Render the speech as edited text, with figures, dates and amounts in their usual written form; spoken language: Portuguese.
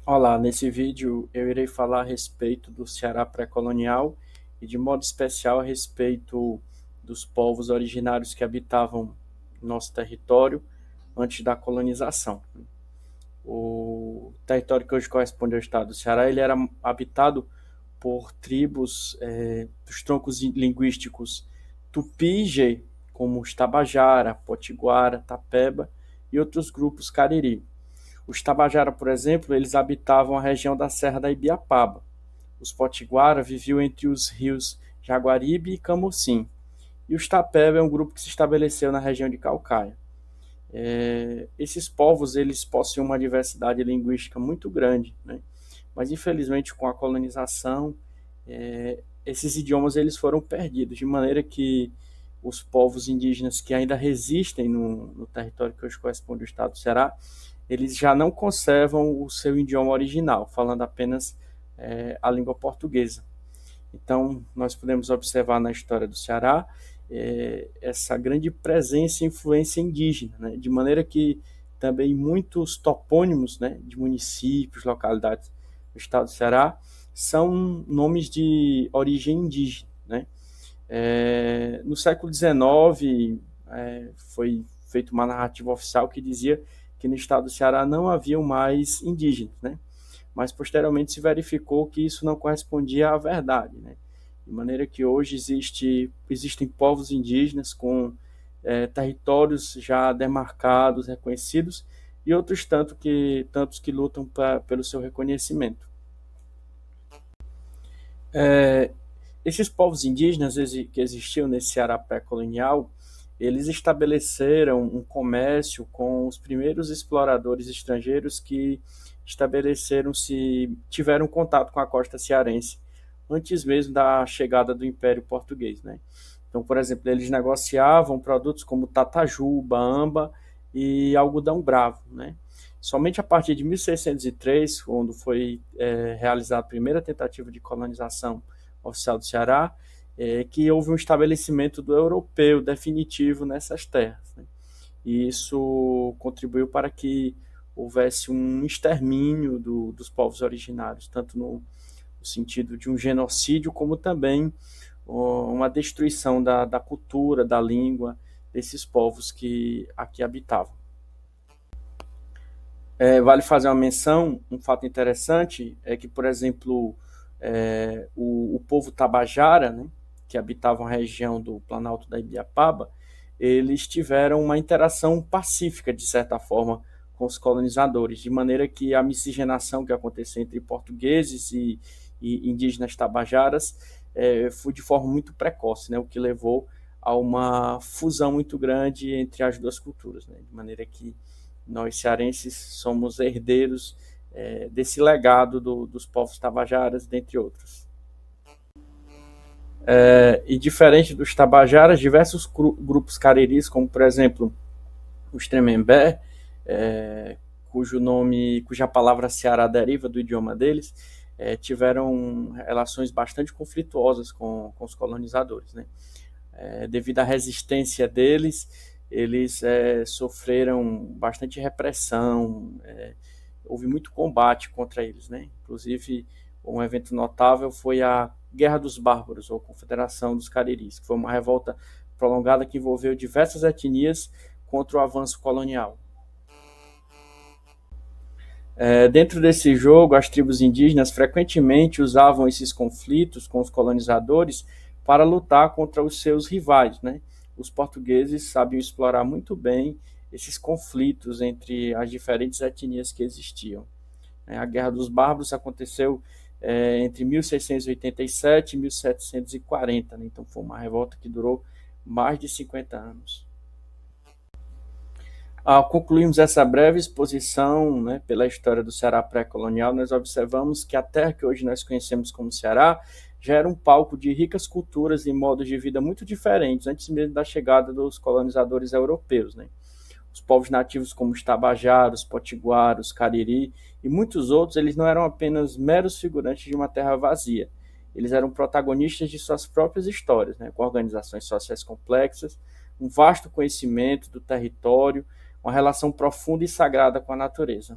Olá, nesse vídeo eu irei falar a respeito do Ceará pré-colonial e de modo especial a respeito dos povos originários que habitavam nosso território antes da colonização. O território que hoje corresponde ao estado do Ceará, ele era habitado por tribos dos troncos linguísticos Tupige, como os Tabajara, Potiguara, Tapeba e outros grupos Cariri. Os Tabajara, por exemplo, eles habitavam a região da Serra da Ibiapaba. Os Potiguara viviam entre os rios Jaguaribe e Camocim. E os Tapeba é um grupo que se estabeleceu na região de Caucaia. Esses povos eles possuem uma diversidade linguística muito grande, né? Mas infelizmente com a colonização esses idiomas eles foram perdidos, de maneira que os povos indígenas que ainda resistem no território que hoje corresponde ao estado do Ceará, eles já não conservam o seu idioma original, falando apenas a língua portuguesa. Então, nós podemos observar na história do Ceará essa grande presença e influência indígena, né? De maneira que também muitos topônimos, né, de municípios, localidades do estado do Ceará são nomes de origem indígena, né? No século XIX, foi feita uma narrativa oficial que dizia que no estado do Ceará não haviam mais indígenas, né? Mas posteriormente se verificou que isso não correspondia à verdade, né? De maneira que hoje existem povos indígenas com territórios já demarcados, reconhecidos, e outros tantos que lutam pelo seu reconhecimento. É, Esses povos indígenas que existiam nesse Ceará pré-colonial, eles estabeleceram um comércio com os primeiros exploradores estrangeiros que tiveram contato com a costa cearense, antes mesmo da chegada do Império Português, né? Então, por exemplo, eles negociavam produtos como tataju, bamba e algodão bravo, né? Somente a partir de 1603, quando foi realizada a primeira tentativa de colonização oficial do Ceará, que houve um estabelecimento do europeu definitivo nessas terras, né? E isso contribuiu para que houvesse um extermínio dos povos originários, tanto no sentido de um genocídio, como também uma destruição da cultura, da língua desses povos que aqui habitavam. Vale fazer uma menção, um fato interessante é que, por exemplo, o povo Tabajara, né, que habitavam a região do Planalto da Ibiapaba, eles tiveram uma interação pacífica, de certa forma, com os colonizadores, de maneira que a miscigenação que aconteceu entre portugueses e indígenas tabajaras foi de forma muito precoce, né, o que levou a uma fusão muito grande entre as duas culturas, né, de maneira que nós cearenses somos herdeiros desse legado dos povos tabajaras, dentre outros. E diferente dos tabajaras, diversos grupos cariris, como por exemplo os Tremembé, cuja palavra Ceará deriva do idioma deles, tiveram relações bastante conflituosas com os colonizadores, né? Devido à resistência deles, eles sofreram bastante repressão, houve muito combate contra eles, né? Inclusive, um evento notável foi a Guerra dos Bárbaros, ou Confederação dos Cariris, que foi uma revolta prolongada que envolveu diversas etnias contra o avanço colonial. Dentro desse jogo, as tribos indígenas frequentemente usavam esses conflitos com os colonizadores para lutar contra os seus rivais, né? Os portugueses sabiam explorar muito bem esses conflitos entre as diferentes etnias que existiam. A Guerra dos Bárbaros aconteceu entre 1687 e 1740, né? Então foi uma revolta que durou mais de 50 anos. Ao concluirmos essa breve exposição, né, pela história do Ceará pré-colonial, nós observamos que a terra que hoje nós conhecemos como Ceará já era um palco de ricas culturas e modos de vida muito diferentes, antes mesmo da chegada dos colonizadores europeus, né? Os povos nativos como os Tabajaras, os Potiguaros, Cariri e muitos outros, eles não eram apenas meros figurantes de uma terra vazia. Eles eram protagonistas de suas próprias histórias, né, com organizações sociais complexas, um vasto conhecimento do território, uma relação profunda e sagrada com a natureza.